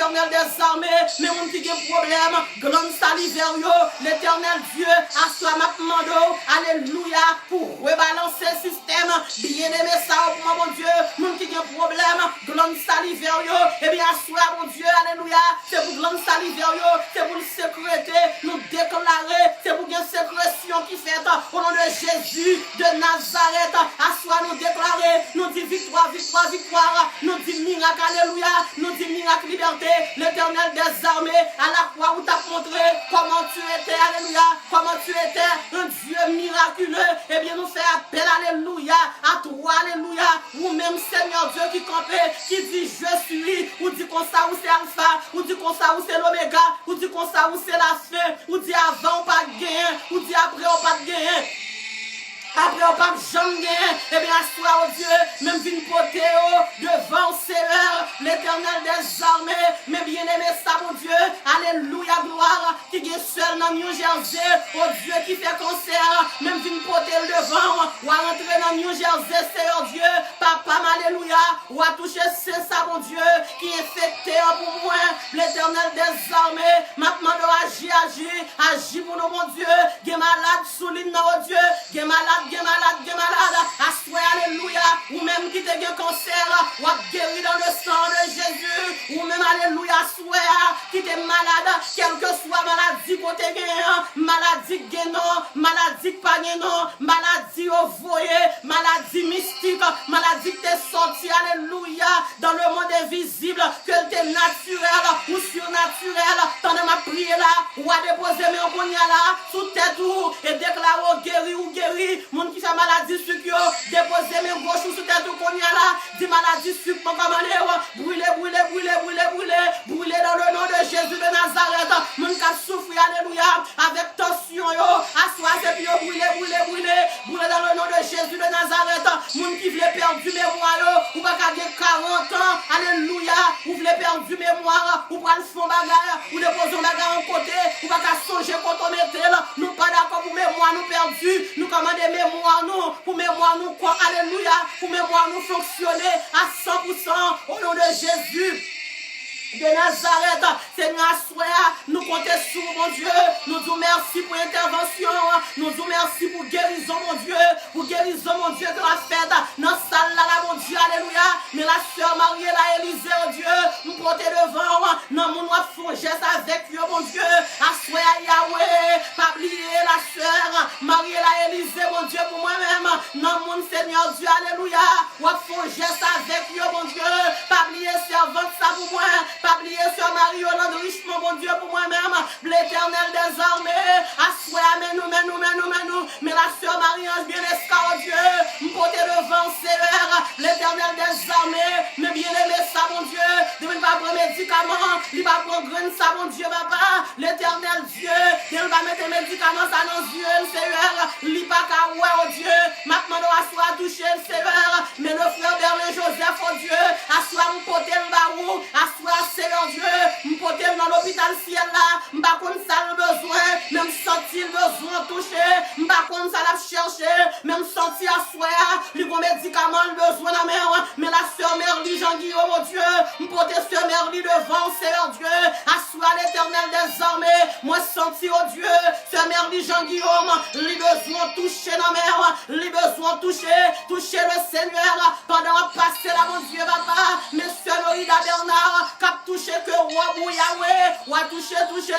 l'éternel des armées, mais mon qui a problème, glande salivaire, l'éternel Dieu, à soi m'a demandé, alléluia, pour rebalancer le système, bien aimé ça, pour mon Dieu, mon qui a problème, glande salivaire, et bien à soi, mon Dieu, alléluia, c'est pour glande salivaire, c'est pour le sécurité, nous déclarer, c'est pour une sécrétion qui fait au nom de Jésus de Nazareth, à soi nous déclarer, nous dit victoire, victoire, victoire, nous dit miracle, alléluia, nous dit miracle, liberté, l'éternel des armées, à la croix où t'as montré comment tu étais, alléluia, comment tu étais un Dieu miraculeux, et bien nous fait appel, alléluia, à toi, alléluia, ou même Seigneur Dieu qui campait, qui dit je suis, ou dit qu'on ça où c'est alpha, ou dit qu'on ça où c'est l'oméga, ou dit qu'on ça où c'est la fin, ou dit avant on pas de gain, ou dit après on pas de gain. Après, on parle jamais, et bien, à soi, oh Dieu, même d'une poté, devant Seigneur, l'éternel des armées, mais bien aimé ça, mon Dieu, alléluia, gloire, qui est seul dans New Jersey, oh Dieu, qui fait concert, même d'une poté devant, ou à rentrer dans New Jersey, Seigneur Dieu, papa, alléluia, ou à toucher, c'est ça, mon Dieu, qui est infecté pour moi, l'éternel des armées, maintenant, agis pour nous, mon Dieu, qui est malade, souligne, oh Dieu, qui est malade, assois, alléluia, ou même qui te gagne cancer, ou a guéri dans le sang de Jésus, ou même, alléluia, assois, qui te malade, quelle que soit maladie qu'on te gagne, maladie guénon, maladie pas guénon, maladie au voyer, maladie mystique, maladie que t'es sorti, alléluia, dans le monde invisible, que t'es naturel ou surnaturel, t'en as prié là, ou a déposé mes on là, sous tête ou, et déclaré guéri ou guéri, moun qui fait maladie sucre, déposer mes gauches sous tête ou qu'on y a là, dit maladie sucre, mon commandeur, brûler dans le nom de Jésus de Nazareth, moun qui a souffert, alléluia, avec tension, assois, et puis brûler dans le nom de Jésus de Nazareth, moun qui voulait perdre du mémoire, ou pas qu'à 40 ans, alléluia, ou voulait perdre du mémoire, ou prendre son bagage, ou déposer un bagage en côté, ou pas qu'à songer quand on mettait là, nous pas d'accord pour mémoire, nous perdu, nous commandons mémoire nous, pour mémoire nous quoi, alléluia, pour mémoire nous fonctionner à 100% au nom de Jésus de Nazareth, Seigneur, sois, nous comptons sur mon Dieu, nous disons merci pour l'intervention, nous disons merci pour guérison, mon Dieu, pour guérison, mon Dieu, que la fête dans la salle là, mon Dieu, alléluia, mais la soeur Marie, la Élysée, oh Dieu, nous porter devant, non, mon noir font geste avec Dieu, mon Dieu, assois Yahweh, pas oublier la soeur Marie, la Élysée, mon Dieu, pour moi-même, non, mon Seigneur Dieu, alléluia, ou font geste avec Dieu, mon Dieu, pas oublier servante, ça pour moi, pas oublier sur Marie-Yolande richement, mon Dieu, pour moi-même, l'éternel des armées, assois, mais nous, mais la soeur Marie-Ange bien escarre, oh Dieu, me porter devant, Seigneur, l'éternel des armées, mais bien aimé ça, mon Dieu, il ne va pas prendre médicaments, il va prendre graine, ça, mon Dieu, papa, l'éternel Dieu, il va mettre médicaments, ça, dans les yeux, Seigneur, il va pas oh Dieu, maintenant, on assoit, toucher, Seigneur, mais le frère Berlin Joseph, oh Dieu, assoit, me porter le barou, assoit, Seigneur Dieu, me porter dans l'hôpital ciel là, me pas contre ça le besoin, même sentir le besoin toucher, me pas contre ça la chercher, même sentir à soi, les bons médicaments le besoin dans mer, mais la sœur Merly Jean-Guillaume, mon Dieu, me porter sœur Merly devant, Seigneur Dieu, assois l'éternel des armées, moi senti oh Dieu, sœur Merly Jean-Guillaume, les besoins toucher dans mer, les besoins toucher le Seigneur, pendant passer là, mon Dieu, papa, mais sœur Loïda Bernard, cap toucher que roi ou Yahweh, ou toucher.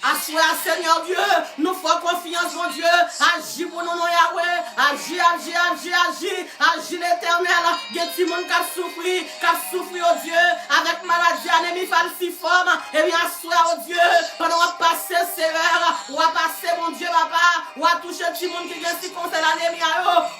Assois, Seigneur Dieu, nous faisons confiance, mon Dieu, agis pour nous, Yahweh, agis l'éternel, Géti moun qui a souffri, oh Dieu, avec maladie, anémie falciforme, et bien assois, oh Dieu, pendant qu'on passe sévère, ou à passer, mon Dieu, papa, ou à toucher tout le monde qui vient si conseil l'anémie,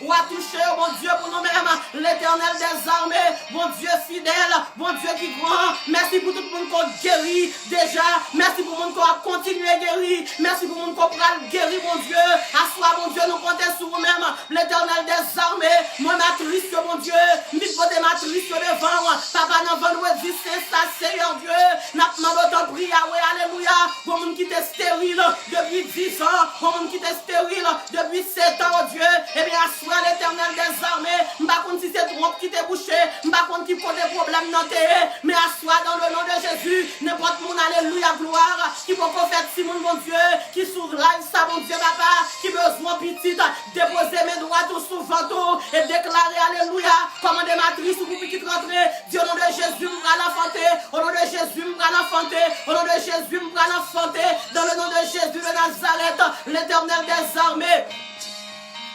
ou à toucher, mon Dieu, pour nous-mêmes, l'éternel des armées, mon Dieu fidèle, mon Dieu qui grand, merci pour tout le monde qu'on guérit déjà, merci pour le monde qu'on a continué à guérir, merci pour le monde qu'on prend guérir, mon Dieu, assois, mon Dieu, nous comptons sur vous-même, l'éternel des armées, mon matrice, mon Dieu, m'y matrice devant, papa, dans vendredi, c'est ça, Seigneur Dieu, n'a pas d'autre prière, alléluia, pour monde qui est stérile depuis 10 ans, pour monde qui est stérile depuis 7 ans, oh Dieu, et bien, assois l'éternel des armées, m'ba contre si c'est trompe qui t'est bouché, pas contre qui pose des problèmes dans tes, mais assois dans le nom de Jésus, n'importe mon alléluia gloire, qui peut faire si mon bon Dieu, qui s'ouvre live ça mon Dieu papa, qui besoin petite, déposer mes doigts tout sous ventre et déclarer alléluia, commandez matrice ou pour qui rentrer, Dieu au nom de Jésus me va l'enfanter, au nom de Jésus me va l'enfanter, au nom de Jésus me va l'enfanter, dans le nom de Jésus de Nazareth, l'Éternel des armées.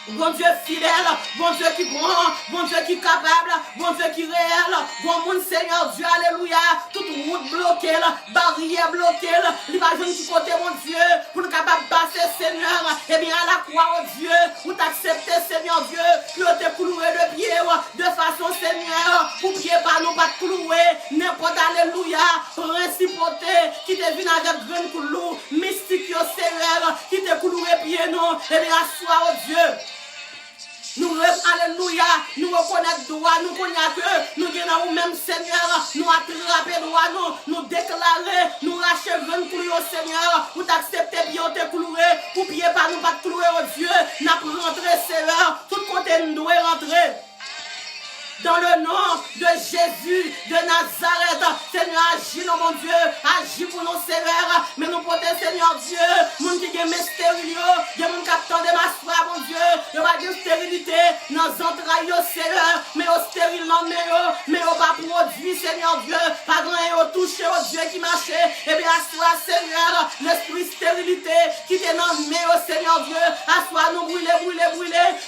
Bon Dieu fidèle, bon Dieu qui grand, bon Dieu qui capable, bon Dieu qui réel, bon monde Seigneur Dieu, alléluia, toute route bloquée, barrière bloquée, l'imagine du côté mon Dieu, pour nous capable de passer Seigneur, et bien à la croix oh Dieu, pour t'accepter Seigneur Dieu, puis te clouer de pied, de façon Seigneur, pour pied par nous pas clouer, n'importe alléluia, principauté, qui te vient avec grand clou, mystique Seigneur, qui te clouer pied non, et bien assois oh Dieu. Nous alléluia, nous reconnaissons droit, nous connaissons que nous gagnons même Seigneur, nous attraper droit, nous déclarer, nous racher grand clouer au Seigneur, pour t'accepter bien te clouer, pour pied par nous pas clouer au Dieu, n'a pour rentrer Seigneur, tout côté nous doit rentrer. Dans le nom de Jésus de Nazareth, Seigneur, agis dans mon Dieu, agis pour nos sévères, mais nous portons Seigneur Dieu, moun qui est stérile, il y a mon capteur de ma soie, mon Dieu, il n'y a pas de stérilité dans les entrailles, Seigneur, mais au stérile, mais au pas produit, Seigneur Dieu, pas grand au touché, au Dieu qui marchait, et bien assois, Seigneur, l'esprit stérilité qui t'est nommé, au Seigneur Dieu, assois, nous brûler,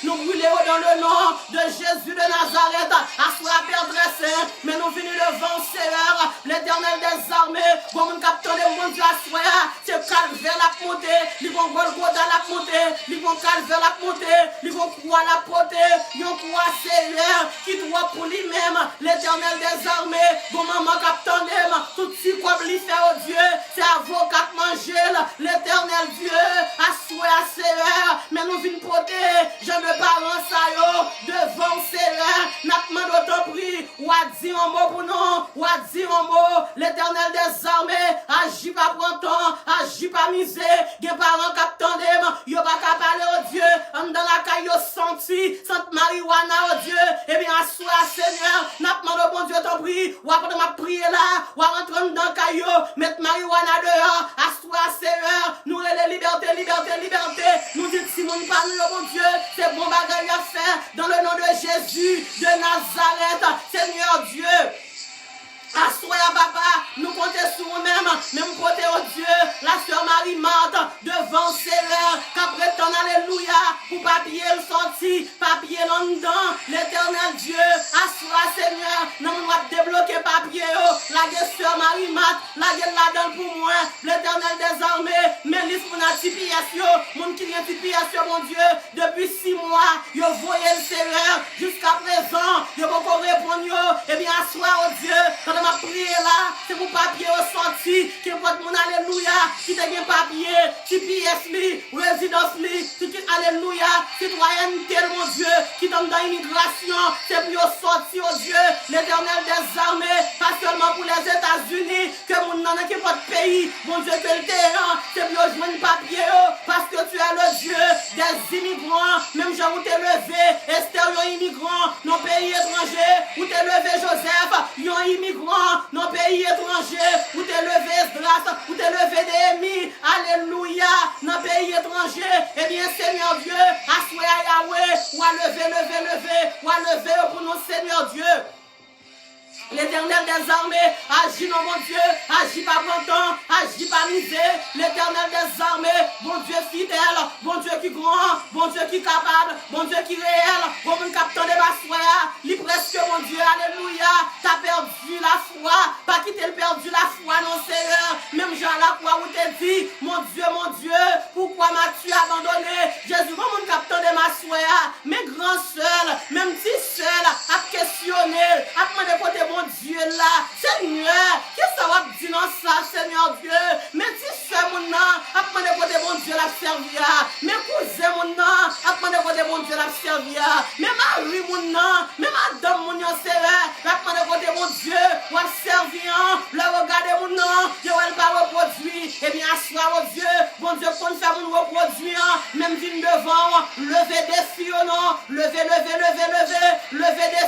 nous brûler dans le nom de Jésus de Nazareth. Assois Père dressé, mais nous venons devant Seigneur, l'Éternel des armées, pour nous capter le monde de assoir, c'est calvaire la montée, ils vont Golgotha la montée, ils vont calvaire la montée, ils vont croix la portée, ils vont croix Seigneur, qui doit pour lui-même, l'Éternel des armées, pour maman capter tout ce qu'on lui fait au Dieu, c'est avocat manger, l'Éternel Dieu, assoir Seigneur, mais nous venons porter, je me parle ça devant Seigneur, d'autant prix, ou a dit un mot pour nous, ou a dit un mot, l'Éternel des armées, agit pas printemps, agit pas misé, des parents qui attendent, ils n'ont pas qu'à parler au Dieu, dans la caille, senti, Sainte Marijuana au Dieu, et bien, assois Seigneur, n'a demandé au bon Dieu ton prix, ou après ma prière là, ou à rentrer dans la caille, mettre Marijuana dehors, assois Seigneur, nous les liberté, nous disons si mon pas nous, bon Dieu, c'est bon bagage à faire, dans le nom de Jésus, de Nazareth, Seigneur Dieu. Assoyez papa, nous comptons sur nous-mêmes, même côté au Dieu, la sœur Marie-Marthe, devant Seigneur, qu'après ton alléluia, pour papier le sorti, papier l'en-dedans, l'éternel Dieu, assoyez Seigneur, nous allons débloquer papier, la sœur Marie-Marthe, la donne pour moi, l'éternel des armées, mais l'is pour la tipiation, mon qui vient tipiation, mon Dieu, depuis 6 mois, vous voyez le Seigneur, jusqu'à présent, vous pouvez répondre, et bien assoyez au Dieu, ma prière là, c'est pour papier au sorti, qui porte mon alléluia, qui te gagne papier, qui pièce li, résidence li, tout alléluia, citoyenneté mon Dieu, qui tombe dans l'immigration, c'est pour sortir au Dieu, l'éternel des armées, pas seulement pour les États-Unis, que mon nom qui porte pays, mon Dieu que le terrain, c'est pour jouer papier, parce que tu es le Dieu des immigrants, même Jean où t'es levé, Esther, un immigrant, nos pays étrangers, où t'es levé Joseph, un immigrant, nos pays étrangers, où t'es levé Esdras, où t'es levé Néhémie, alléluia, nos pays étrangers, eh bien Seigneur Dieu, assoyez Yahweh, ou à lever pour nous Seigneur Dieu. L'éternel des armées, agit dans mon Dieu, agit pas printemps, agit pas misé, l'éternel des armées, bon Dieu fidèle, bon Dieu qui grand, bon Dieu qui capable, bon Dieu qui réel, bon Dieu capteur de ma foi, li presque mon Dieu, alléluia, t'as perdu la foi, pas quitter le perdu la foi, non Seigneur, même Jean la croix où t'es dit, mon Dieu, pourquoi m'as-tu abandonné, Jésus, bon Dieu capteur de ma foi, mes grands seuls, même si seuls, à questionner, à demander côté mon Dieu là, Seigneur, qu'est-ce que ça va dire dans ça, Seigneur Dieu? Mais si c'est mon nom, après de côté mon Dieu l'a servi, mais cousin mon nom, après de côté mon Dieu l'a servi, mais Marie mon nom, mais madame mon nom, Seigneur, après de côté mon Dieu, l'a servi, le regarder mon nom, je ne vais pas reproduire, et bien asseoir au Dieu, bon Dieu, qu'on fait mon reproduire, même d'une devant, lever des filles, non, lever des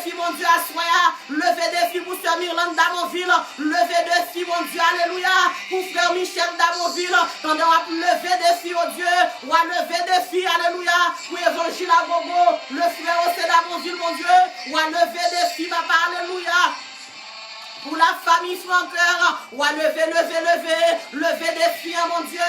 Pétionville, pendant à lever des filles, oh Dieu, ou à lever des filles, alléluia, pour évangile à gogo, le frère au Sédavonville, mon Dieu, ou à lever des filles, papa, alléluia. Pour la famille Francoeur, ou à lever des filles, mon Dieu.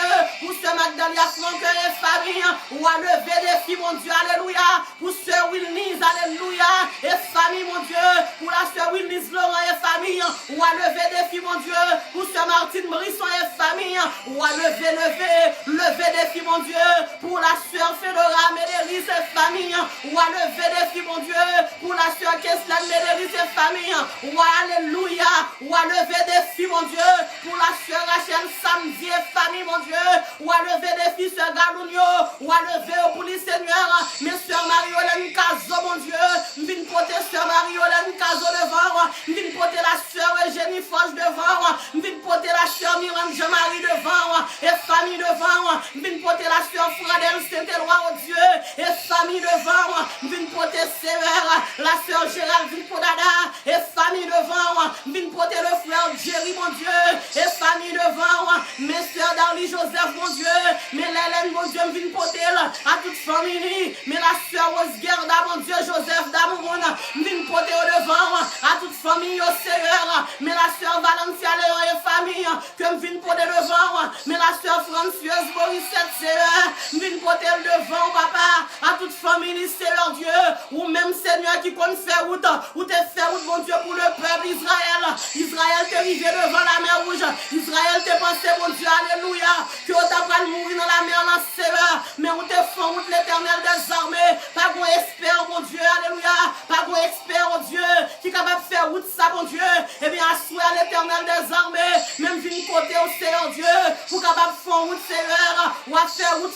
Pour ce Magdalia Francoeur et famille, ou à lever des filles, mon Dieu, alléluia. Pour ce Wilnis, alléluia, et famille, mon Dieu. Pour la sœur Wilnis Laurent et famille, ou à lever des filles, mon Dieu. Pour ce Martine Brisson et famille, ou à lever des filles, mon Dieu. Pour la sœur Fedora Médéris et famille, ou à lever des filles, mon Dieu. Pour la sœur Keslan Médéris et famille, ou à alléluia. Ou à lever des filles, mon Dieu, pour la sœur Rachel Samedi et famille, mon Dieu, ou à lever des filles, sœur Galounio, ou à lever pour les seigneurs, mes sœurs Marie-Hélène Cazo, mon Dieu, m'vine porter sœur Marie-Hélène Cazo devant, m'vine porter la sœur Eugénie Foch devant, m'vine porter la sœur Miranda Jean-Marie devant, et famille devant, m'vine porter la sœur Fradel Saint-Éloi, oh Dieu, et famille devant, m'vine porter Sévère, la sœur Géraldine Podada, et famille devant, m'vine porter le frère Jerry, mon Dieu, et famille devant, mes sœurs Darly Joseph, mon Dieu, mes Lélène, mon Dieu, m'vine porter à toute famille, mais la sœur Rose Gerda, mon Dieu, Joseph Damoun, m'vine porter au devant, à toute famille, au Seigneur, mais la sœur Valentia Léon et famille, que m'vine porter devant, mais la sœur Françoise Morissette, Seigneur, m'vine porter devant, papa, à toute famille, Seigneur Dieu, ou même Seigneur qui compte faire route, ou te faire route, mon Dieu, pour le peuple Israël. Israël t'est arrivé devant la mer rouge. Israël t'est pensé, mon Dieu, alléluia, que tu as mourir dans la mer, la sévère, mais on te fait route l'éternel des armées. Pas qu'on espère, mon Dieu, alléluia, pas qu'on espère, mon Dieu, qui est capable de faire route ça, mon Dieu. Eh bien, assois l'éternel des armées, même d'une côté au Seigneur Dieu, pour capable de faire route sévère, ou à faire route,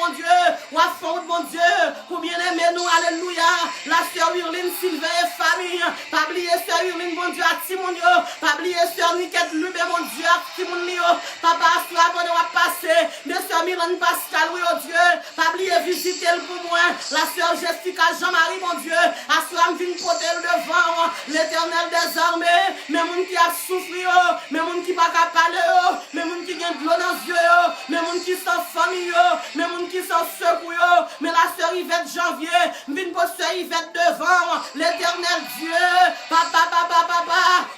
mon Dieu, ou à faire route, mon Dieu, pour bien aimer nous, alléluia. La sœur Urline Sylvain et famille, pas oublier sœur Urline, mon Dieu, à Timonio, pas oublier sœur Niquette Lubé, mon Dieu, à Timonio, papa, soit bon, on va passer, mais sœur Milan Pascal, oui, oh Dieu, pas oublier visiter le pour moi, la sœur Jessica Jean-Marie, mon Dieu, à soi, me vient porter devant l'éternel des armées, mais mon qui a souffert, mais mon qui pas qu'à parler, mais mon qui gagne de l'eau dans les yeux, mais mon qui sans famille, mais mon qui sans secours, mais la sœur Yvette Janvier, me vient pour sœur Yvette devant l'éternel Dieu, papa,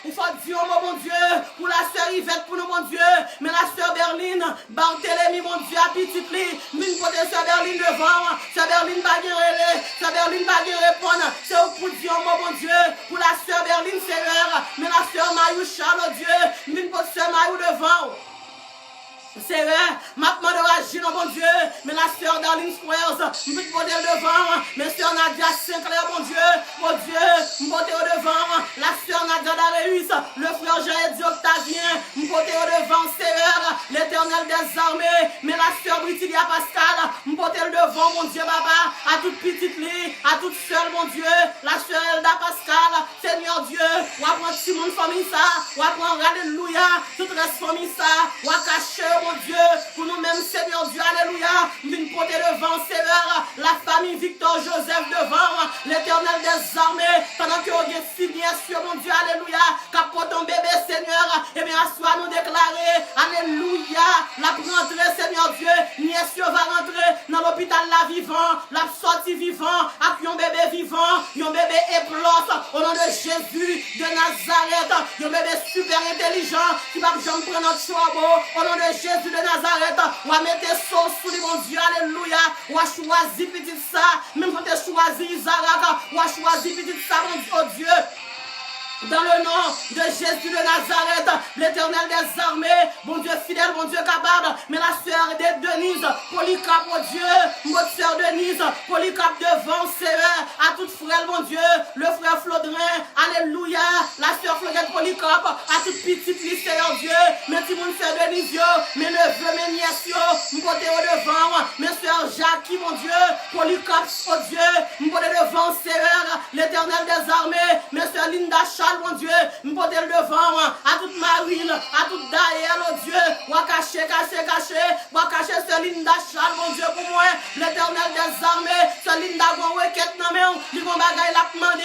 il faut dire, mon Dieu, pour la sœur Yvette, pour nous, mon Dieu, mais la sœur Berline, Barthélemy, mon Dieu, à petite lit, mine pour sœur Berline devant, sœur Berline pas guérir, sœur Berline pas répondre, c'est pour dire, mon Dieu, pour la sœur Berline, Seigneur, mais la sœur Mayou Charles, Dieu, mine pour sœur Mayou devant. C'est vrai, ma demande de agir, mon Dieu, mais la sœur Darlene Squares, je peux te porter devant, mes sœurs Nadia Sinclair, mon Dieu, je me porter devant, la sœur Nadia Dareus, le frère Jean-Eddy Octavien, je me porter devant, Seigneur, l'éternel des armées, mais la sœur Britilia Pascal, je me porter devant, mon Dieu, Baba, à toute petite lit, à toute seule, mon Dieu, la sœur Elda Pascal, Seigneur Dieu, ou à prendre Simon famille ça, ou à prendre Alléluia, toute reste famille ça, ou à cacher, mon Dieu, pour nous-mêmes, Seigneur Dieu, alléluia, nous porter devant, Seigneur, la famille Victor Joseph devant, l'éternel des armées, pendant que vous êtes si bien sûr, mon Dieu, alléluia, qu'apporte ton bébé, Seigneur, et bien, soit nous déclarer, alléluia, la rentrée, Seigneur Dieu, Niesio va rentrer dans l'hôpital la vivant, la sortie vivant, avec un bébé vivant, un bébé éclose, au nom de Jésus de Nazareth, un bébé super intelligent, qui va jamais prendre notre choix, au nom de Jésus de Nazareth, ou à mettre sauce sous lui, mon Dieu, alléluia, ou à choisir petit ça, même quand tu as choisi Isaac, ou à choisir petit ça, mon Dieu. Dans le nom de Jésus de Nazareth, l'éternel des armées, mon Dieu fidèle, mon Dieu capable, mais la sœur de Denise, Polycarpe, mon Dieu, mon sœur Denise, Polycarpe devant, Seigneur, à toute frère, mon Dieu, le frère Flodrin, alléluia, la sœur Flodrin Polycarpe, à toute petite liste, Seigneur Dieu, mes petits mon sœur Denise, mes neveux, mes nièces, mon côté au devant, mes sœurs Jackie, mon Dieu, Polycarpe, mon Dieu, mon côté devant, Seigneur, l'éternel des armées, mes sœurs Linda mon Dieu, me porter devant, à toute Marine, à toute Daël, oh Dieu, ou à cacher, ou à cacher ce Linda Charles, mon Dieu, pour moi, l'éternel des armées, ce Linda Gon requête, non mais, il va bagaille la demandé,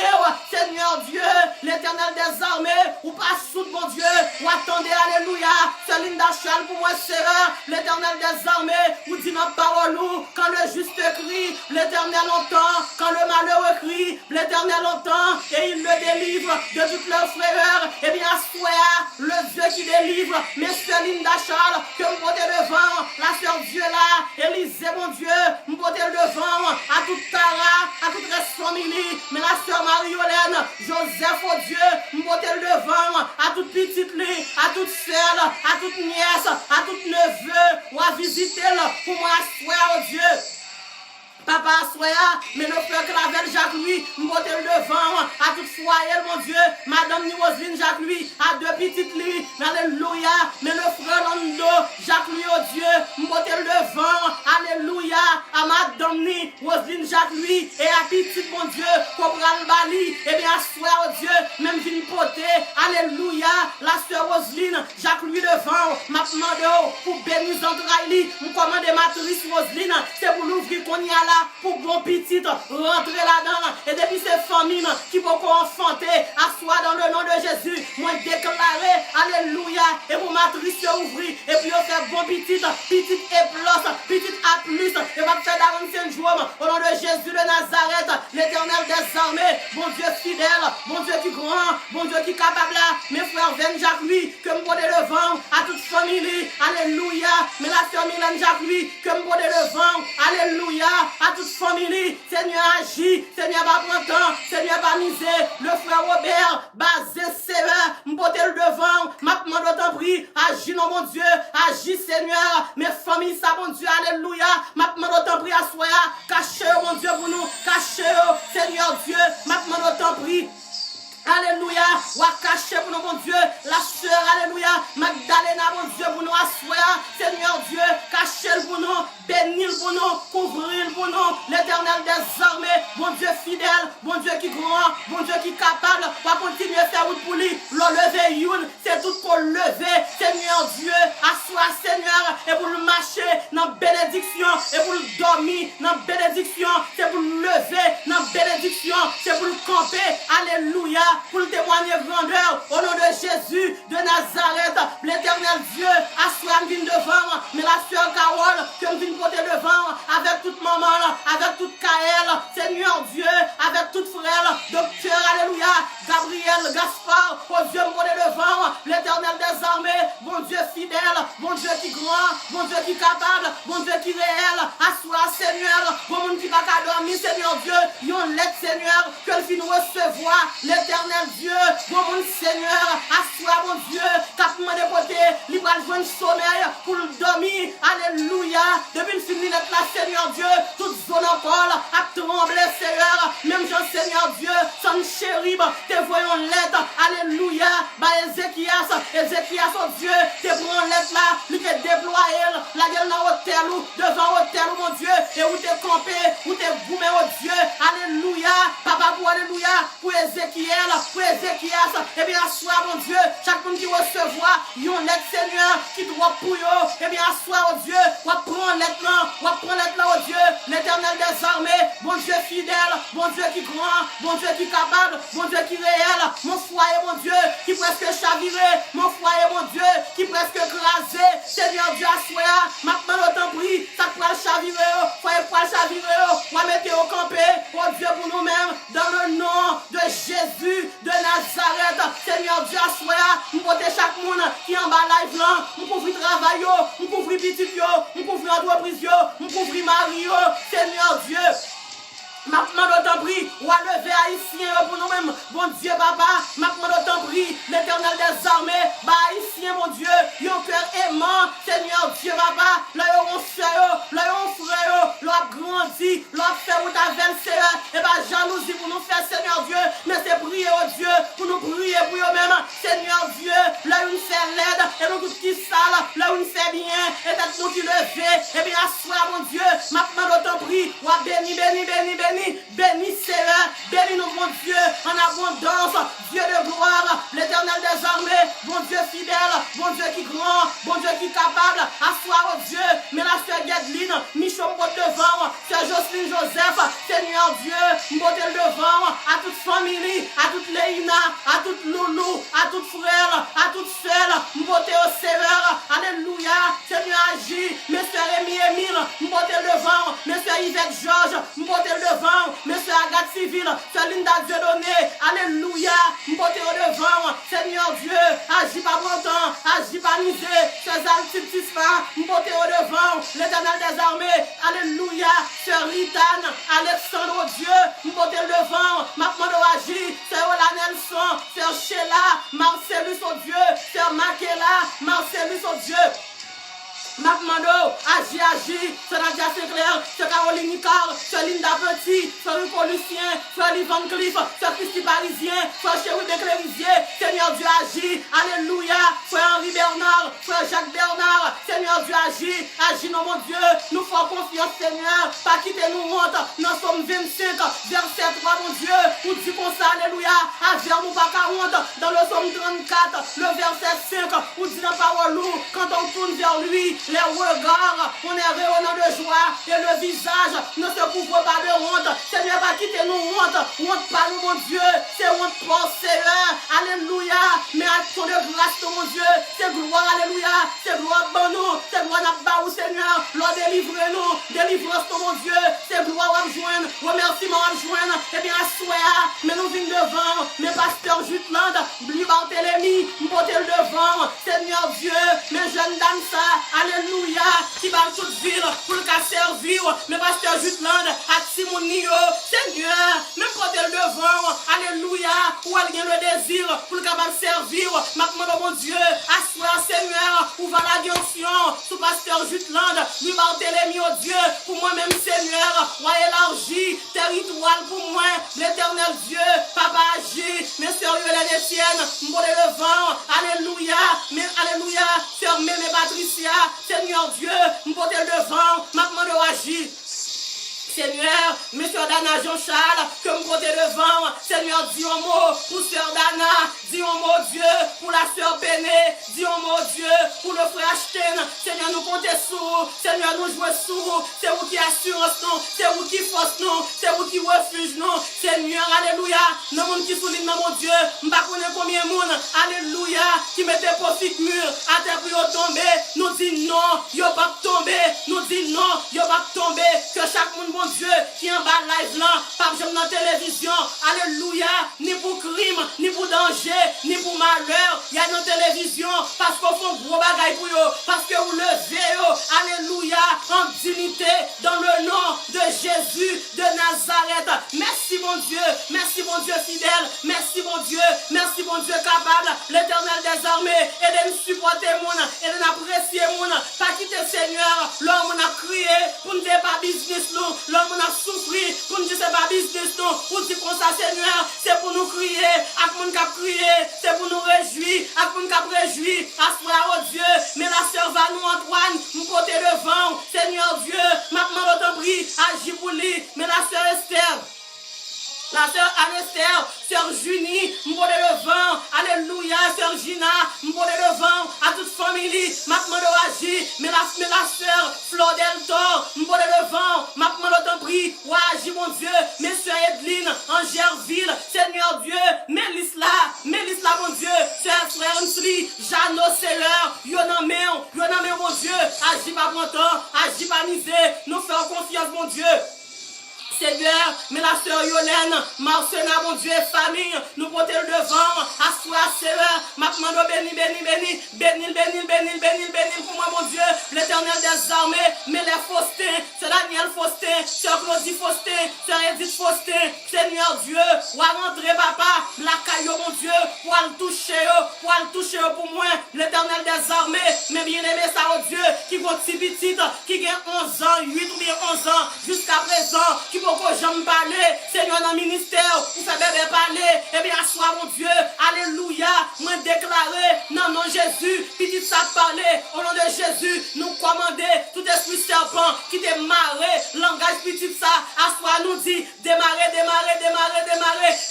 Seigneur Dieu, l'éternel des armées, ou pas sous mon Dieu, ou attendez, alléluia, ce Linda Dachal pour moi, Seigneur, l'Éternel des armées, vous dit dans parole, quand le juste crie, l'Éternel entend, quand le malheureux crie, l'Éternel entend, et il le délivre de toutes leurs frayeurs. Eh bien, sois le Dieu qui délivre, mes soeurs Linda Charles, que vous portez devant, la sœur Dieu là, Élisée, mon Dieu, vous portez devant, à toute Tara, à toute la famille, mais la sœur Marie-Hélène, Joseph, oh Dieu, vous portez devant, à toute petite lit, à toute sœur, à toute nièce, à toute neveu, ou à visiter pour moi, soir, oh Dieu. Papa Soya, mais le frère Clavel Jacques-Louis, m'bote le devant, à toute foyer, mon Dieu, Madame Niroseline Jacques-Louis, à deux petites lits, alléluia, mais le frère Lando Jacques-Louis, oh Dieu, m'bote le devant, alléluia, à Madame Niroseline Jacques-Louis, et à petite, mon Dieu, Cobral Bali, et bien, soir, oh Dieu, même vine poté, alléluia, la sœur Roseline Jacques-Louis devant, m'a demandé pour bénir Zandraili, m'commande matrice Roseline, c'est pour l'ouvrir qu'on y a là, pour bon petit rentrer là-dedans. Et depuis ces familles qui vont enfanter, asseoir dans le nom de Jésus, moi déclarer, alléluia, et pour matrice ouvrir, et puis on fait bon petit, petit et plus, petit à plus, et va faire d'avance jours au nom de Jésus de Nazareth, l'éternel des armées, bon Dieu fidèle, bon Dieu qui grand, bon Dieu qui est capable là, mes frères viennent Jacques lui, que me prenez devant, à toute famille, alléluia, mais la sœur Mylène Jacques lui, que me prenez devant, alléluia, à toute famille, Seigneur agit, Seigneur va prendre temps, Seigneur va miser, le frère Robert, basé sévère, m'porter le devant, m'a demandé autant prix, agis non mon Dieu, agis Seigneur, mes familles ça mon Dieu, alléluia, m'a demandé autant prix à soi, cachez mon Dieu pour nous, cachez Seigneur Dieu, m'a demandé autant prix. Alléluia, ou à cacher pour nous, mon Dieu, la sœur, alléluia, Magdalena, mon Dieu, pour nous, assoir, Seigneur Dieu, cachez pour nous, bénir pour nous, couvrir pour nous, l'éternel des armées, bon Dieu fidèle, bon Dieu qui grand, bon Dieu qui capable, va continuer à faire route pour lui, le lever, youn, c'est tout pour lever, Seigneur Dieu, assoir, Seigneur, et pour le marcher dans bénédiction, et pour le dormir dans bénédiction, c'est pour le lever dans bénédiction, c'est pour le camper, alléluia. Pour le témoigner grandeur au nom de Jésus de Nazareth, l'éternel Dieu, assoir vine devant, mais la sœur Carole, que me vine porter devant, avec toute maman, avec toute Kaël, Seigneur Dieu, avec toute frère, docteur, alléluia, Gabriel, Gaspard, oh Dieu, me porter devant, l'éternel des armées, bon Dieu fidèle, bon Dieu qui grand, bon Dieu qui capable, bon Dieu qui réel, assoir Seigneur, bon monde qui va dormir, Seigneur Dieu, yon l'aide Seigneur, que le fin recevoir, l'éternel Dieu, bon mon Seigneur, assois mon Dieu, capement de côté, libre à jouer sommeil pour le dormir, alléluia, depuis le fini d'être là, Seigneur Dieu, toute zone encore, à trembler, Seigneur, même Jean, Seigneur Dieu, son chéri, te voyons lettre, alléluia, bah Ézéchias, oh Dieu, te prends lettre là, lui te déployer, la gueule dans l'hôtel, devant l'hôtel, mon Dieu, et où te campé, où te goumé, oh Dieu, alléluia, papa pour alléluia, pour Ézéchiel, pour Ézéchias, et bien assoir mon Dieu, chaque monde qui recevoir, yon lettre Seigneur, qui doit pour eux, et bien assoir oh Dieu, ou prendre lettre là, oh Dieu, l'éternel des armées, bon Dieu fidèle, bon Dieu qui grand, bon Dieu qui capable, bon Dieu qui réel, mon foyer mon Dieu, qui presque chaviré, mon foyer mon Dieu, qui presque écrasé, Seigneur Dieu assoir, maintenant autant prie, ça pourra chavirer, foyer pourra chavirer, ou mettre au campé, oh Dieu pour nous-mêmes, dans le nom de Jésus de Nazareth, Seigneur Dieu, assoya, nous porter chaque monde qui est en bas live là, nous couvrir travail, nous couvrir petit, nous couvrir entreprise, nous couvrir mari, Seigneur Dieu. Maintenant d'autant prie, ou à lever haïtien pour nous-mêmes, bon Dieu papa, maintenant d'autant prie, l'éternel des armées, bah haïtien mon Dieu, yon cœur aimant, Seigneur Dieu papa, là yon sœur, là yon frère, là grandi, là fait ou t'avais Seigneur, et bah jalousie pour nous faire Seigneur Dieu, mais c'est prier au Dieu, pour nous prier pour eux-mêmes, Seigneur Dieu, là yon fait l'aide, et nous tout qui sale, là yon fait bien, et d'être nous qui lever, et bien assoir mon Dieu, maintenant d'autant prie, ou à béni, béni Seigneur, bénis nous mon Dieu en abondance, Dieu de gloire, l'éternel des armées, bon Dieu fidèle, bon Dieu qui grand, bon Dieu qui capable, assoir au Dieu, mais la sœur Guedeline, Michon m'botte devant, sœur Jocelyne Joseph, Seigneur Dieu, m'botte devant, à toute famille, à toute Léina, à toute Loulou, à toute frère, à toute sœur, m'botte au Seigneur, alléluia. civile, Sœur Linda Dieudonné, alléluia, m'porter au devant, Seigneur Dieu, agis pas longtemps, agis pas misé, Sœur Zaltine Tispa, m'porter au devant, l'Éternel des armées, alléluia, Sœur Litane, Alexandre, oh Dieu, m'porter le devant, Macmando agis, Sœur Ola Nelson, Sœur Sheila, Marcellus, oh Dieu, Sœur Makela, Marcellus, oh Dieu. Macmando, agis, Sœur Nadia Sinclair, Sœur Caroline Nicard, Sœur Linda Petit, Sœur Rico Lucien, Frère Lee Van Cleef, Sœur Christy Parisien, Frère Chéri de Clérisier, Seigneur Dieu agit, alléluia, Frère Henri Bernard, Frère Jacques Bernard, Seigneur Dieu agis, non mon Dieu, nous faisons confiance Seigneur, pas quitter nous honte, nous sommes 25, verset 3 mon Dieu, ou dit comme ça, alléluia, agir nous pas qu'à honte, dans le Somme 34, le verset 5, ou dit la parole nous, quand on tourne vers lui, les regards, on est rayonnant de joie et le visage ne se couvre pas de honte. Seigneur, pas quitter nous honte pas nous, mon Dieu, c'est honte pour Seigneur, alléluia, mais action de grâce, mon Dieu, c'est gloire, alléluia, c'est gloire pour nous, c'est gloire n'a pas au Seigneur, Lord délivrez-nous, délivrance, mon Dieu, c'est gloire à joindre, remerciement à joindre, et bien à souhait, mais nous venons devant, mes pasteurs Jutland, Bli Barthélemy, m'porter le devant, Seigneur Dieu, mes jeunes dames, ça, alléluia, qui va toute ville pour le cas servir, mes pasteurs Jutland, à Simonio, Seigneur, même porter le devant, alléluia, où elle vient le désir pour le capable servir, maintenant mon Dieu, assoir Seigneur, où va la dimension, sous pasteur Jutland, lui Barthélemy, oh Dieu, pour moi-même Seigneur, ou élargi, territoire pour moi, l'éternel Dieu, Papa agit, mes sœurs Hélène Etienne, m'porter le devant, alléluia, mais alléluia, sœur Mémé Patricia, Seigneur Dieu, m'porter le devant, maintenant de agir. Seigneur, Monsieur Dana Jean-Charles, que me porter devant, Seigneur, dis un mot pour Sœur Dana, dis un mot Dieu pour la Sœur Béné, dis un mot Dieu pour le frère Ashton, Seigneur, nous comptons sur, Seigneur, nous jouons sur, c'est vous qui assurance nous, c'est vous qui force nous, c'est vous qui refuge nous, Seigneur, alléluia, nous monde qui souligne mon Dieu, je ne sais pas combien de monde, alléluia, qui met des petites murs à terre pour tomber, nous dit non, il pas tomber, nous dit non, il pas tomber, que chaque monde, mon Dieu, qui en bas live là, pas besoin de télévision, alléluia, ni pour crime, ni pour danger, ni pour malheur, il y a une télévision, parce qu'on fait gros bagaille pour eux, parce que vous levez, alléluia, en dignité, dans le nom de Jésus de Nazareth. Merci mon Dieu fidèle, merci mon Dieu capable, l'éternel des armées, et de nous supporter, et de nous apprécier, pas quitter Seigneur, l'homme a crié, pour ne pas business, l'homme a souffert, pour nous dire c'est pas business, pour dire comme ça Seigneur, c'est pour nous crier, à mon cap crier, c'est pour nous réjouir, à mon cap réjouir, à soi, oh Dieu, mais la sœur va nous Antoine, nous porter devant, Seigneur Dieu, maintenant l'autre prie, agis pour lui, mais la sœur Esther, la sœur Anesther, sœur Junie, m'porter le vent, alléluia, sœur Gina, m'porter le vent, à toute famille, maintenant de agir, mais la sœur Flor Deltor, m'porter le vent, maintenant de prix, ou agir mon Dieu, mes sœurs Edline, Angerville, Seigneur Dieu, Mélisse là mon Dieu, sœur Frensli, Jeannot Seller, Yonamé mon Dieu, agis pas longtemps, agis pas misé, nous faisons confiance mon Dieu. Seigneur, mais la sœur Yolène, Marcena, mon Dieu, famille, nous porter le devant, assoir, Seigneur, maintenant béni pour moi, mon Dieu, l'éternel des armées, mais les Faustin, c'est Daniel Faustin, sœur Claudie Faustin, sœur Edith Faustin, Seigneur Dieu, ou à rentrer, papa, la caillou, mon Dieu, pour le toucher, pour moi, l'éternel des armées, mais bien aimé, ça, oh Dieu, qui va si petite, qui a 11 ans, 8 ou bien 11 ans, jusqu'à présent, qui va que j'aime parler, Seigneur, dans le ministère, pour faire bébé parler, eh bien, sois mon Dieu, alléluia, moi déclarer, non, non, Jésus, petit ça parler, au nom de Jésus, nous commander, tout esprit serpent, qui démarre, langage petit ça, assoir nous dit, démarrer,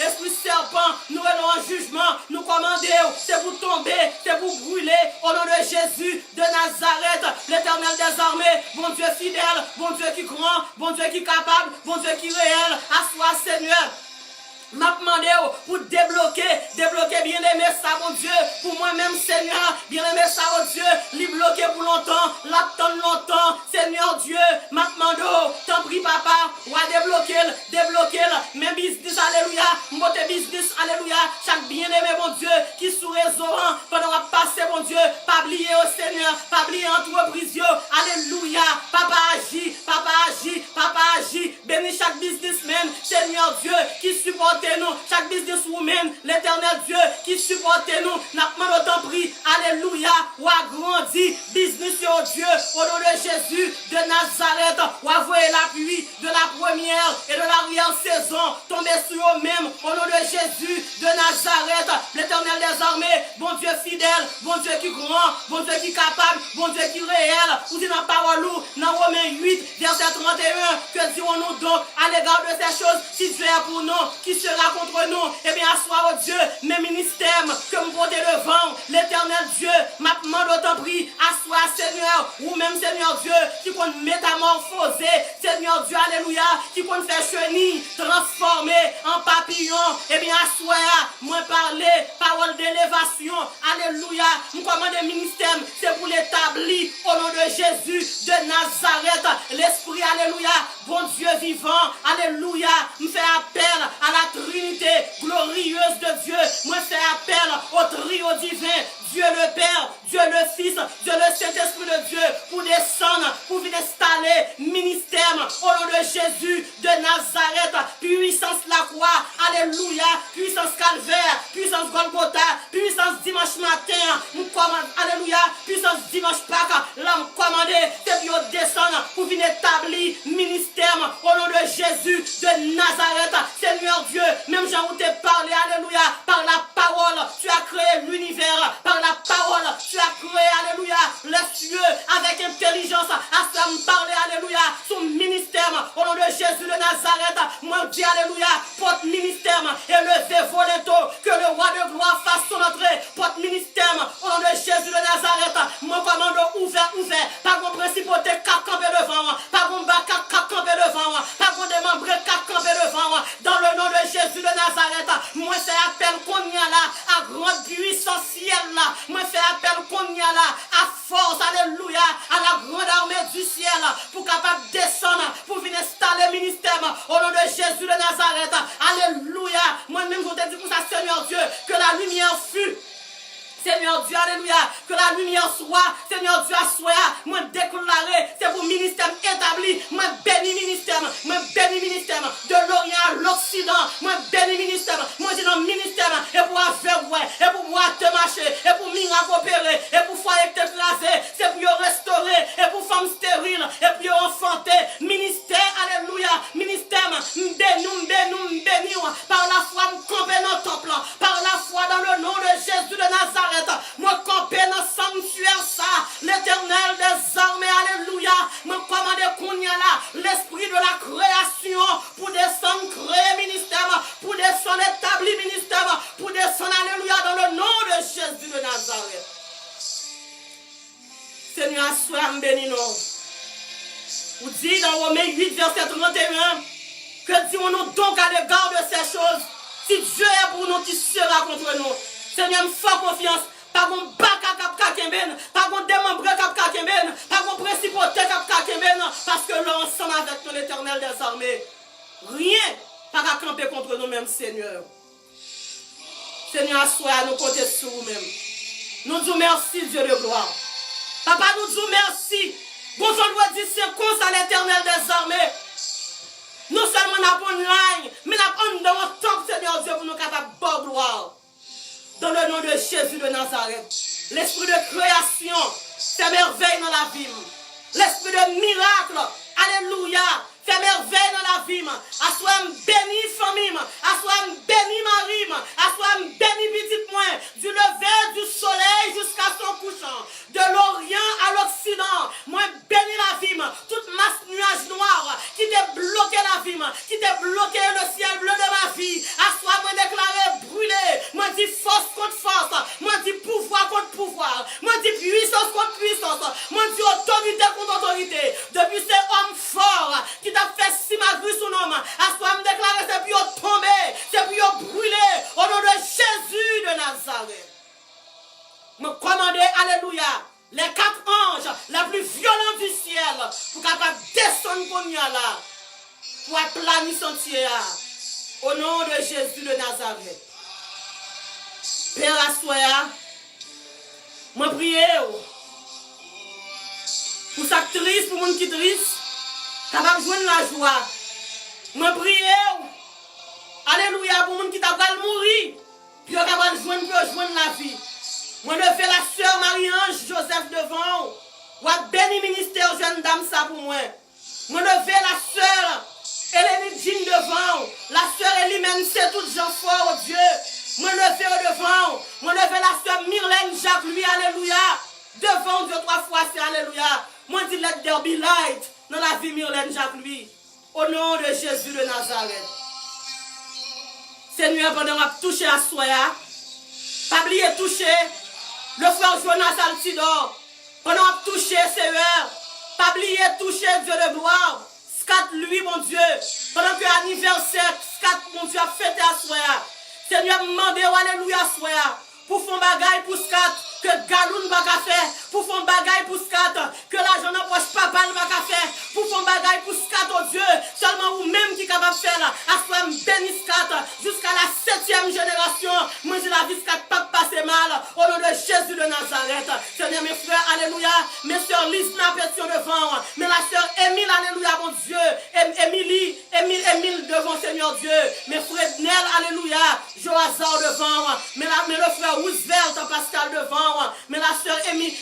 esprit serpent, nous allons en jugement, nous commander, c'est pour tomber, c'est pour brûler, au nom de Jésus de Nazareth, l'éternel des armées, bon Dieu fidèle, bon Dieu qui grand, bon Dieu qui capable, bon Dieu qui réel, assois Seigneur. m'a demandé pour débloquer bien aimé ça, mon Dieu, pour moi-même, Seigneur, bien aimé ça, mon Dieu, lui bloquer pour longtemps, l'attendre longtemps, Seigneur Dieu, m'a demandé, t'en prie, papa, ou à débloquer, mes business, alléluia, mon business, alléluia, chaque bien aimé, mon Dieu, qui sous réseau, pendant qu'on passer, mon Dieu, pas oublier au Seigneur, pas oublier entreprise, alléluia, papa agit, bénis chaque businessman, Seigneur Dieu, qui supporte nous, chaque businesswoman, l'éternel Dieu, qui supporte nous, n'a pas autant pris, alléluia, ou a grandi, business, oh Dieu, au nom de Jésus de Nazareth, ou a voyé l'appui de la première et de l'arrière saison, tomber sur eux-mêmes, au nom de Jésus de Nazareth, l'éternel des armées, bon Dieu fidèle, bon Dieu qui grand, bon Dieu qui capable, bon Dieu qui réel, ou dit dans la parole, dans Romains 8, verset 31, que dirons-nous donc à l'égard de ces choses, si Dieu est pour nous, qui sera contre nous, eh bien, assois au Dieu, mes ministères que vous portez devant, l'éternel Dieu, m'a demandé autant pris, assois Seigneur, ou même Seigneur Dieu, qui compte métamorphoser, Seigneur Dieu, alléluia, qui compte faire chenille, transformer en papillon, eh bien, assois, moi parler, parole d'élévation, alléluia, nous commandons ministère, c'est pour l'établir au nom de Jésus de Nazareth, l'Esprit, alléluia, bon Dieu vivant, alléluia, me fait appel à la Trinité glorieuse de Dieu, moi fait appel au trio divin, Dieu le Père, Dieu le Fils, Dieu le Saint-Esprit de Dieu, pour descendre, pour venir installer ministère au nom de Jésus de Nazareth, puissance la croix, alléluia, puissance calvaire, puissance Golgotha, puissance dimanche matin, nous commandons, alléluia, puissance dimanche Pâques, l'homme commandé, c'est pour descendre, pour venir établir ministère au nom de Jésus de Nazareth, Seigneur Dieu, même Jean où t'es parlé, alléluia, par la parole, tu as créé l'univers, par la parole, tu as créé, alléluia, les cieux avec intelligence, à ça me parler, alléluia, son ministère, au nom de Jésus de Nazareth, moi dis, alléluia, porte ministère, élevé volontaire, que le roi de gloire fasse son entrée, porte ministère, au nom de Jésus de Nazareth, mon commando ouvert, par mon principauté, cap campé devant, par mon bac, cap campé devant, par mon démembré, cap campé devant, dans le nom de Jésus de Nazareth, moi c'est appel qu'on y a là, à grande puissance ciel là, moi fais appel qu'on y a là, à force, alléluia, à la grande armée du ciel, pour capable descendre, pour venir installer le ministère, au nom de Jésus de Nazareth, alléluia, moi-même je te dis pour ça, Seigneur Dieu, que la lumière fut, Seigneur Dieu, alléluia, que la lumière soit, Seigneur Dieu, soit, moi déclaré, c'est pour ministère établi, moi béni ministère, de l'Orient à l'Occident, moi béni ministère, moi dis dans ministère, et pour aveugle, et pour moi te marcher, et pour miracle opérer, et pour foyer t'écraser, c'est pour restaurer, et pour femme stérile, et pour enfanter, ministère, alléluia, ministère, béni, par la foi, me camper dans le temple, par la foi dans le nom de Jésus de Nazareth. Moi camper dans le sanctuaire ça, l'éternel des armées, alléluia, moi commander qu'on y a là, l'esprit de la création, pour descendre créer ministère, pour descendre établir ministère, pour descendre, alléluia, dans le nom de Jésus de Nazareth. Seigneur, sois béni nous. Vous dites dans Romains 8, verset 31, que dirons-nous donc à l'égard de ces choses, si Dieu est pour nous, qui sera contre nous? Seigneur, me fais confiance. Pas qu'on bac à cap kakemben, pas qu'on démembre cap kakemben, pas qu'on principauté cap kakemben, parce que là, ensemble avec ton éternel des armées, rien pas à camper contre nous-mêmes, Seigneur. Seigneur, assois à nous côtés sur nous-mêmes. Nous disons merci, Dieu de gloire. Papa, nous disons merci. Bon, je dois dire, c'est comme ça l'éternel des armées. Nous seulement nous avons une ligne, mais nous avons dans notre temps, Seigneur Dieu, pour nous capables de bonne gloire. Dans le nom de Jésus de Nazareth, l'esprit de création, fait merveille dans la vie. L'esprit de miracle, alléluia, fait merveille dans la vie. Assois béni famille, assois béni mari, assois béni petit point, du lever du soleil jusqu'à son couchant, de l'Orient à l'Occident. Moi béni la vie, toute masse nuage noir qui t'a bloqué la vie, qui t'a bloqué le ciel bleu de ma vie. Assois moi déclaré brûlé, moi dit force contre force, moi dit pouvoir contre pouvoir, moi dit puissance contre puissance, moi dit autorité contre autorité. Depuis ces hommes forts qui t'a fait si ma grue son homme, à soi me déclarer c'est pour tomber, c'est alléluia, les 4 anges les plus violents du ciel pour capable descendre qu'on y a là, pour aplanir sentier au nom de Jésus de Nazareth. Père Assoya, moi prie pour sa triste, pour mon qui triste, capable de joindre la joie. Moi prie, alléluia, pour mon qui t'a pas mourir, puis capable de joindre la vie. Moi ne fais la sœur Marie-Ange Joseph devant, ou à béni ministère jeune dame ça pour moi. Moi ne fais la sœur Hélène Jean devant, la sœur Elimène c'est tout Jean fort, oh Dieu. Moi ne fais devant, moi ne fais la sœur Myrlène Jacques lui, alléluia, devant Dieu 3 fois, c'est alléluia. Moi dis let there be light dans la vie Myrlène Jacques lui, au nom de Jésus de Nazareth. Seigneur, pendant qu'on a touché à Soya, pas oublier toucher le frère Jonas Altidor, pendant qu'on a touché Seigneur, pas oublier toucher Dieu de gloire, Scat lui mon Dieu, pendant que l'anniversaire, Scat mon Dieu a fêté à Soya. Seigneur, demandez, alléluia, Soya, pour faire bagaille pour Scat, que Galoun va faire, pour faire bagaille pour Scat, que l'argent n'approche pas le va faire, pour faire bagaille pour Scat, oh Dieu, seulement vous même qui est capable de faire là, à soi béni Scat, jusqu'à la 7e génération, moi je la vie Scat pas passer mal, au nom de Jésus de Nazareth. Seigneur, mes frères, alléluia, mes soeurs Lise Napétion devant, mais la sœur Émile, alléluia, mon Dieu, Émile devant Seigneur Dieu, mes frères Nel, alléluia, Joazar devant, mais le frère Roosevelt, Pascal devant, mais la sœur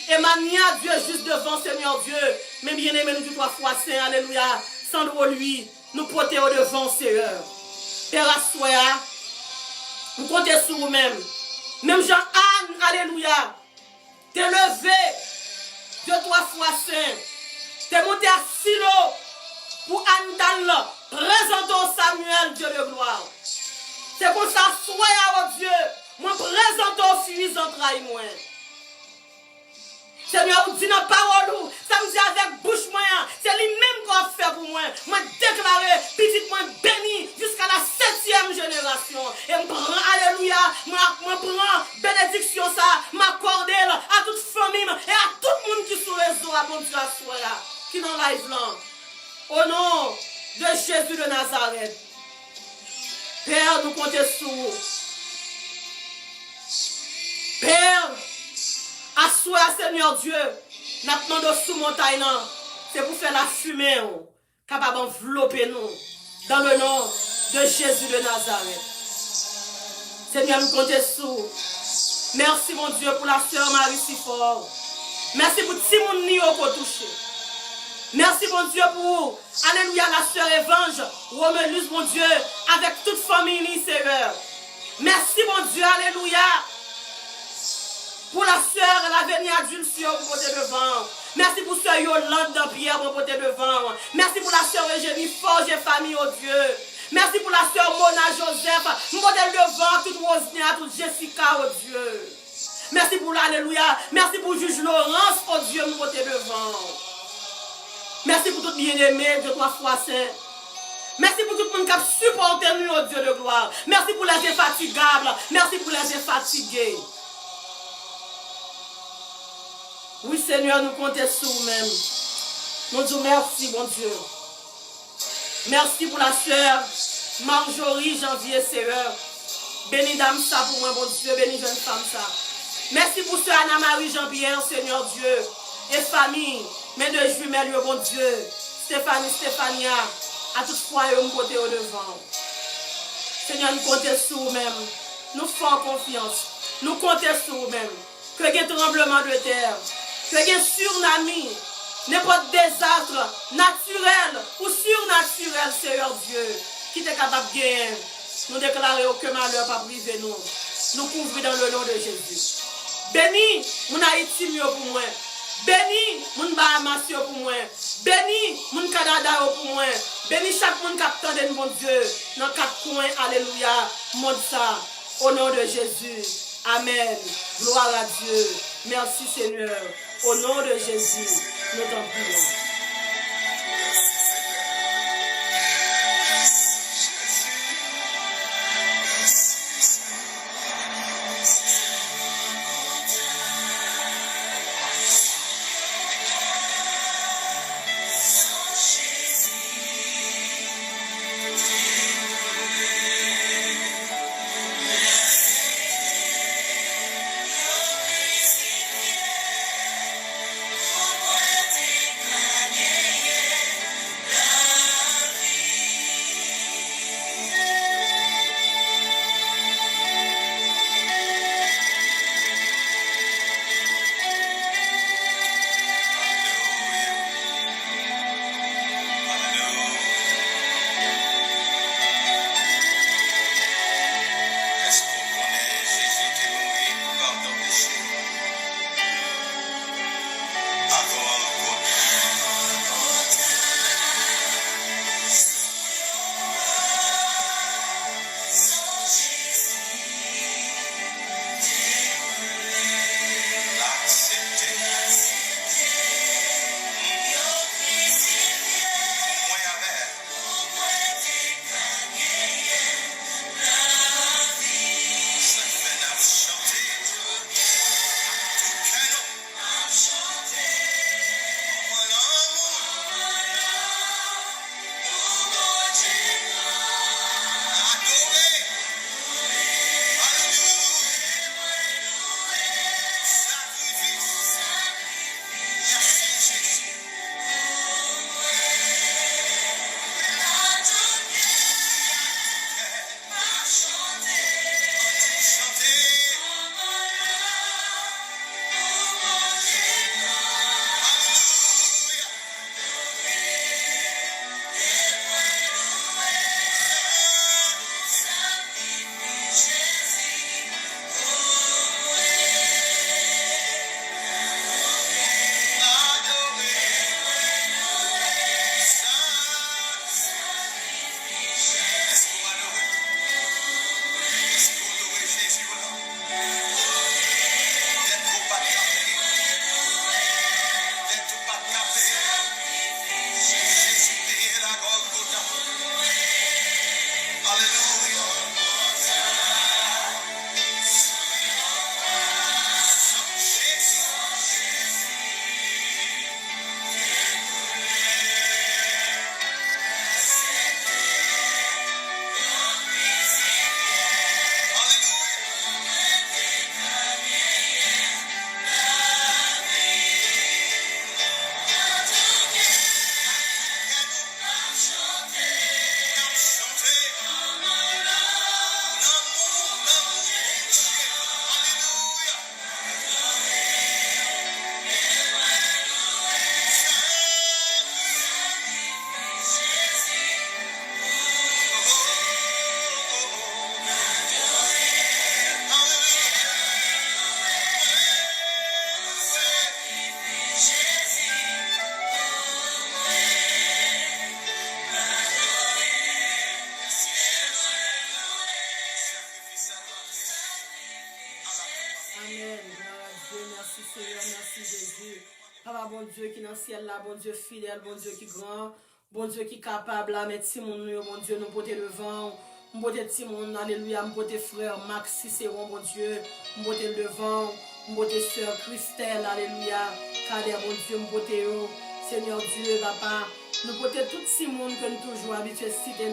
Emania, Dieu juste devant Seigneur Dieu, mais bien aimé nous du 3 fois Saint, alléluia, sans lui, nous porter au devant Seigneur. Père Assoya, nous comptons sur vous-même. Même Jean-Anne, alléluia, t'es levé, Dieu 3 fois Saint, t'es monté à Silo pour Anne présentons Samuel, Dieu de gloire. C'est pour ça, soyez au Dieu, moi présentons fils entrailles moi. Seigneur, vous dites dans la parole, ça me dit avec bouche moyen, c'est lui-même qu'on a fait pour moi. Moi déclaré, petit moi béni jusqu'à la 7e génération. Et je prends, alléluia, moi prends bénédiction ça, m'accorder à toute famille et à tout le monde qui est sur le réseau, à mon Dieu, à soi là, qui est dans la live là. Au nom de Jésus de Nazareth. Père, nous comptons sur vous. Père, assois, Seigneur Dieu, nous demandons sous montagne, c'est pour faire la fumée, capable d'envelopper nous, dans le nom de Jésus de Nazareth. Seigneur, nous comptons sur vous. Merci, mon Dieu, pour la sœur Marie si fort. Merci pour tout le monde qui a touché. Merci, mon Dieu, pour, alléluia, la sœur Évangile, Romulus, mon Dieu, avec toute famille, Seigneur. Merci, mon Dieu, alléluia, pour la sœur, la venue adulte, pour porter devant. Merci pour sœur Yolande d'Empierre, pour porter devant. Merci pour la sœur Eugénie Forge et famille, oh Dieu. Merci pour la sœur Mona Joseph, pour porter devant, toute Rosnia, toute Jessica, oh Dieu. Merci pour l'alléluia. Merci pour juge Laurence, oh Dieu, pour porter devant. Merci pour tout bien-aimé, Dieu 3 fois saint. Merci pour tout le monde qui a supporté nous, oh Dieu de gloire. Merci pour les infatigables. Merci pour les infatigués. Oui, Seigneur, nous comptons sur nous-mêmes. Nous disons merci, bon Dieu. Merci pour la sœur Marjorie Janvier, Seigneur. Bénis dame ça pour moi, bon Dieu. Bénis jeune femme ça. Merci pour sœur Anna-Marie Jean-Pierre, Seigneur Dieu. Et famille, mes 2 jumelles, bon Dieu. Stéphania, à toute fois, nous côté au devant. Seigneur, nous comptons sur nous-mêmes. Nous faisons confiance. Nous comptons sur nous-mêmes. Que il y ait tremblement de terre. Que il y ait tsunami. N'importe désastre naturel ou surnaturel, Seigneur Dieu, qui est capable de gagner. Nous déclarons que malheur pas privé nous. Nous couvrons dans le nom de Jésus. Béni, mon Haïti mieux pour moi. Béni, mon Bahamas pour moi. Béni, mon Canada pour moi. Béni chaque monde qui attend de mon Dieu. Dans 4 coins, alléluia. Monde ça. Au nom de Jésus. Amen. Gloire à Dieu. Merci Seigneur. Au nom de Jésus, nous t'en prions. Merci Seigneur, merci Jésus. Papa, bon Dieu qui est dans le ciel là, bon Dieu fidèle, bon Dieu qui est grand, bon Dieu qui est capable là, mettre Simon nous, bon Dieu, nous porter le vent. Mbote Timon, alléluia, mbote frère Max Cicéron, bon Dieu, mbote le devant, mbote soeur Christelle, alléluia, Kader, bon Dieu, mbote yo, Seigneur Dieu, papa, nous porter tout ce monde que nous toujours habitués à citer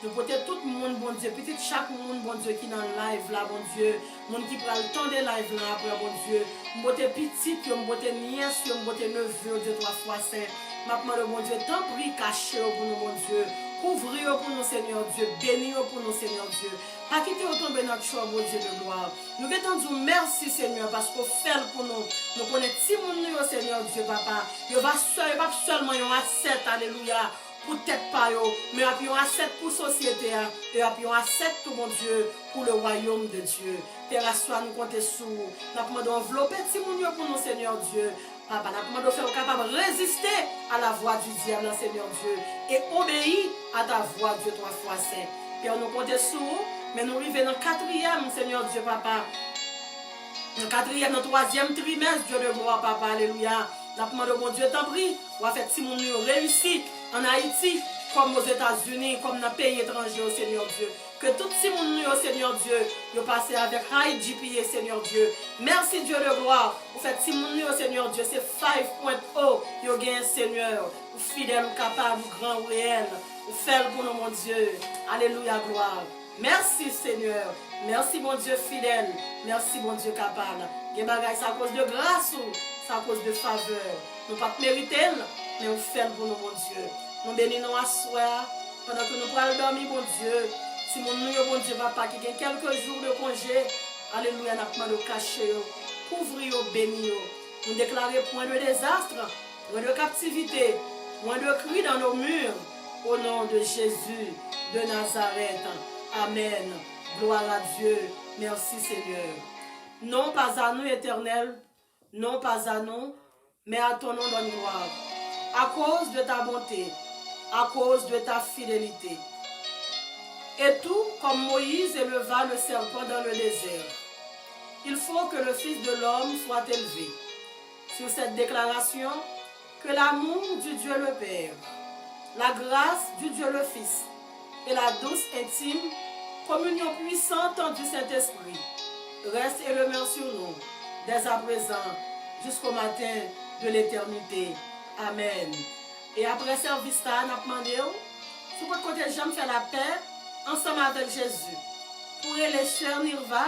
nous porter tout le monde, bon Dieu, peut-être chaque monde, bon Dieu, qui est dans le live là, bon Dieu, monde qui prend le temps de live là après, bon Dieu, mbote petit, mbote nièce, mbote neveu, Dieu, 3 fois saint, maintenant, bon Dieu, tant pris caché pour nous, bon Dieu. Couvrir pour nous, Seigneur Dieu. Bénir pour nous, Seigneur Dieu. Pas quitter autant de notre choix, bon Dieu de gloire. Nous veutons dire merci, Seigneur, parce qu'on fait pour nous. Nous connaissons si mon Dieu, Seigneur Dieu, papa. Il va seulement un asset, alléluia, pour tête pas, mais il un asset pour la société. Et un asset, tout mon Dieu, pour le royaume de Dieu. Père, soit nous compter sur. Nous demandons envelopper si mon Dieu pour nous, Seigneur Dieu. Papa, nous demandons faire capable de résister à la voix du diable, Seigneur Dieu, et obéir à ta voix, Dieu, 3 fois saint. Père, nous comptons sur vous, mais nous arrivons dans le 4e, Seigneur Dieu, papa. Dans le 4e, dans le 3e trimestre, Dieu de gloire, papa, alléluia. Nous demandons, mon Dieu, t'en prie, on va faire si mon Dieu réussit en Haïti, comme aux États-Unis, comme dans les pays étrangers, Seigneur Dieu. Que tout ce monde, Seigneur Dieu, nous passe avec high GPA, Seigneur Dieu. Merci Dieu de gloire. Vous faites si mon Seigneur Dieu, c'est 5.0. Vous gagnez, Seigneur. Vous fidèle, vous capable, vous grand, vous réel. Vous faites pour nous, mon Dieu. Alléluia, gloire. Merci, Seigneur. Merci, mon Dieu fidèle. Merci, mon Dieu capable. C'est à cause de grâce, c'est à cause de faveur. Nous ne pas mériter, mais vous faites pour nous, mon Dieu. Nous bénissons à soi pendant que nous pourrons dormir, mon Dieu. Si mon nom, bon Dieu, papa, qui a quelques jours de congé, alléluia, nous demandons de cacher, couvrir, bénir. Nous déclarons point de désastre, point de captivité, point de cris dans nos murs, au nom de Jésus de Nazareth. Amen. Gloire à Dieu. Merci Seigneur. Non pas à nous, Éternel, non pas à nous, mais à ton nom donne gloire. À cause de ta bonté, à cause de ta fidélité. Et tout comme Moïse éleva le serpent dans le désert. Il faut que le Fils de l'homme soit élevé. Sur cette déclaration, que l'amour du Dieu le Père, la grâce du Dieu le Fils et la douce intime communion puissante du Saint-Esprit reste et demeure sur nous, dès à présent, jusqu'au matin de l'éternité. Amen. Et après service, nous avons demandé, sur votre côté, j'aime faire la paix ensemble avec Jésus. Pour les chers Nirva,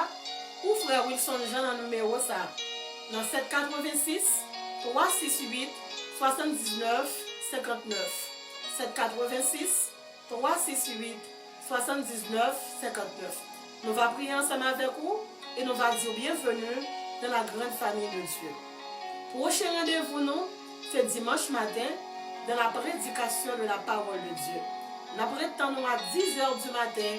ou frère Wilson Jean dans le numéro ça, dans 786 368 79 59. 786 368 79 59. Nous allons prier ensemble avec vous et nous allons dire bienvenue dans la grande famille de Dieu. Prochain rendez-vous, nous, c'est dimanche matin dans la prédication de la parole de Dieu. Nous attendons à 10h du matin,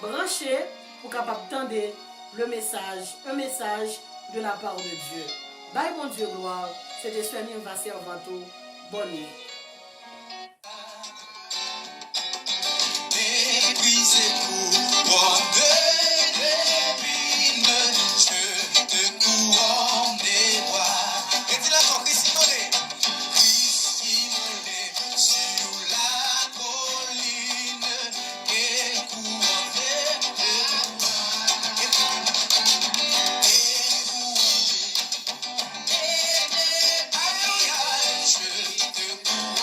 branchés pour capable d'entendre le message, un message de la part de Dieu. Bye mon Dieu gloire, c'était Soigné va servir tout. Bonne nuit. Je te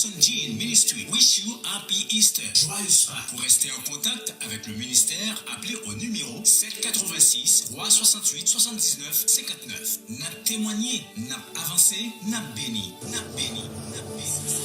Wilson Jean Ministry wish you Happy Easter. Joyeuse Pâques. Pour rester en contact avec le ministère, appelez au numéro 786 368 79 59. N'a témoigné, n'a avancé, n'a béni, n'a béni, n'a béni.